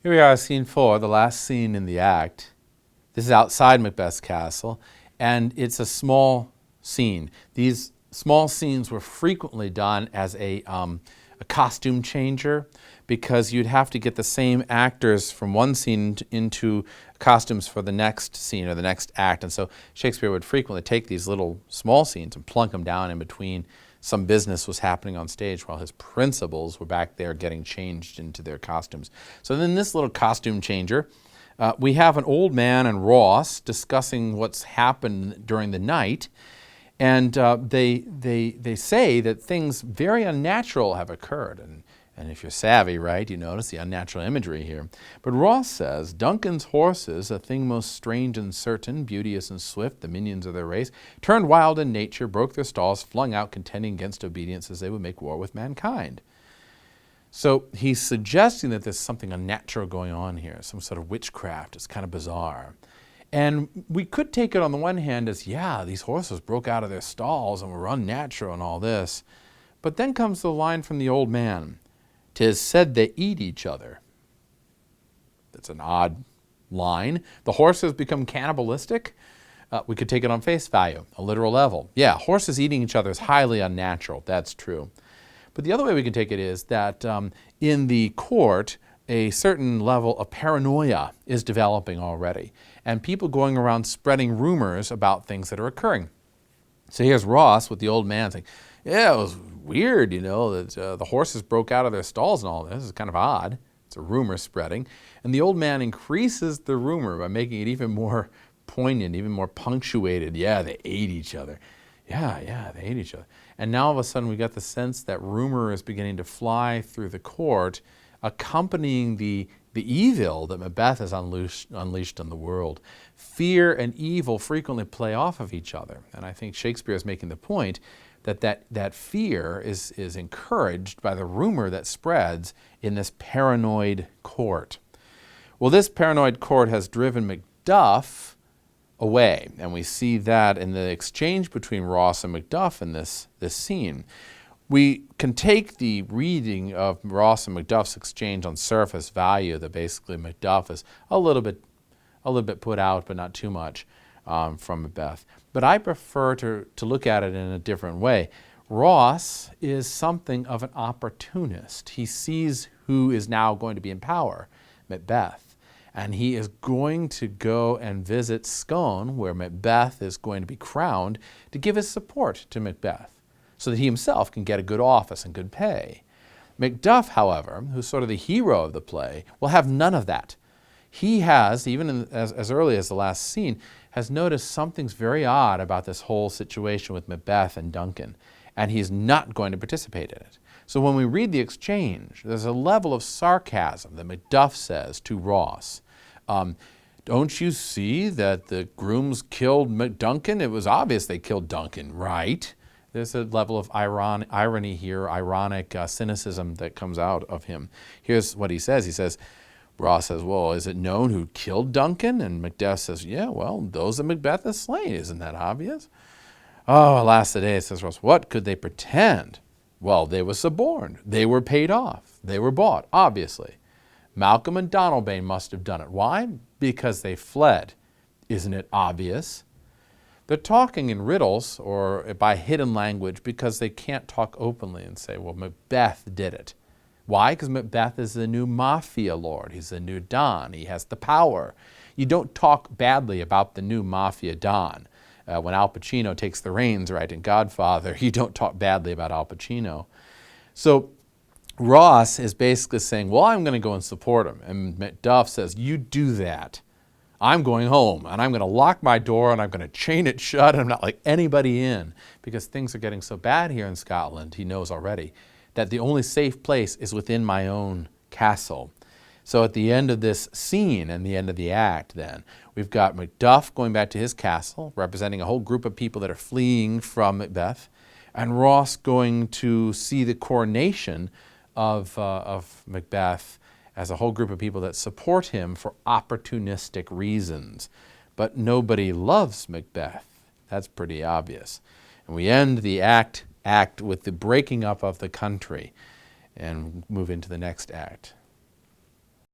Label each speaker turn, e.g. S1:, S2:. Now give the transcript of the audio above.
S1: Here we are, scene 4, the last scene in the act. This is outside Macbeth's castle, and it's a small scene. These small scenes were frequently done as a costume changer, because you'd have to get the same actors from one scene into costumes for the next scene or the next act. And so Shakespeare would frequently take these little small scenes and plunk them down in between. Some business was happening on stage while his principals were back there getting changed into their costumes. So then this little costume changer, we have an old man and Ross discussing what's happened during the night. And they say that things very unnatural have occurred. And if you're savvy, right, you notice the unnatural imagery here. But Ross says, Duncan's horses, a thing most strange and certain, beauteous and swift, the minions of their race, turned wild in nature, broke their stalls, flung out, contending against obedience as they would make war with mankind. So he's suggesting that there's something unnatural going on here, some sort of witchcraft. It's kind of bizarre. And we could take it on the one hand as, yeah, these horses broke out of their stalls and were unnatural and all this. But then comes the line from the old man, "'Tis said they eat each other." That's an odd line. The horses become cannibalistic. We could take it on face value, a literal level. Yeah, horses eating each other is highly unnatural. That's true. But the other way we can take it is that in the court, a certain level of paranoia is developing already, and people going around spreading rumors about things that are occurring. So here's Ross with the old man saying, yeah, it was weird, that the horses broke out of their stalls and all this. It's kind of odd. It's a rumor spreading. And the old man increases the rumor by making it even more poignant, even more punctuated. Yeah, they ate each other. Yeah, they ate each other. And now all of a sudden we got the sense that rumor is beginning to fly through the court, accompanying the evil that Macbeth has unleashed on the world. Fear and evil frequently play off of each other. And I think Shakespeare is making the point that fear is encouraged by the rumor that spreads in this paranoid court. Well, this paranoid court has driven Macduff away, and we see that in the exchange between Ross and Macduff in this scene. We can take the reading of Ross and Macduff's exchange on surface value, that basically Macduff is a little bit put out, but not too much from Macbeth. But I prefer to look at it in a different way. Ross is something of an opportunist. He sees who is now going to be in power, Macbeth. And he is going to go and visit Scone, where Macbeth is going to be crowned, to give his support to Macbeth, so that he himself can get a good office and good pay. Macduff, however, who's sort of the hero of the play, will have none of that. He has, even as early as the last scene, has noticed something's very odd about this whole situation with Macbeth and Duncan, and he's not going to participate in it. So when we read the exchange, there's a level of sarcasm that Macduff says to Ross. Don't you see that the grooms killed Duncan? It was obvious they killed Duncan, right? There's a level of irony here, ironic cynicism that comes out of him. Here's what he says. He says, Ross says, well, is it known who killed Duncan? And Macbeth says, yeah, well, those that Macbeth has slain. Isn't that obvious? Oh, alas the day, says Ross. What could they pretend? Well, they were suborned. They were paid off. They were bought, obviously. Malcolm and Donalbain must have done it. Why? Because they fled. Isn't it obvious? They're talking in riddles or by hidden language because they can't talk openly and say, well, Macbeth did it. Why? Because Macbeth is the new mafia lord. He's the new Don. He has the power. You don't talk badly about the new mafia Don. When Al Pacino takes the reins, right, in Godfather, you don't talk badly about Al Pacino. So Ross is basically saying, well, I'm going to go and support him. And Macduff says, you do that. I'm going home, and I'm going to lock my door, and I'm going to chain it shut, and I'm not let anybody in, because things are getting so bad here in Scotland, he knows already, that the only safe place is within my own castle. So at the end of this scene and the end of the act then, we've got Macduff going back to his castle, representing a whole group of people that are fleeing from Macbeth, and Ross going to see the coronation of Macbeth as a whole group of people that support him for opportunistic reasons. But nobody loves Macbeth. That's pretty obvious. And we end the act with the breaking up of the country and move into the next act.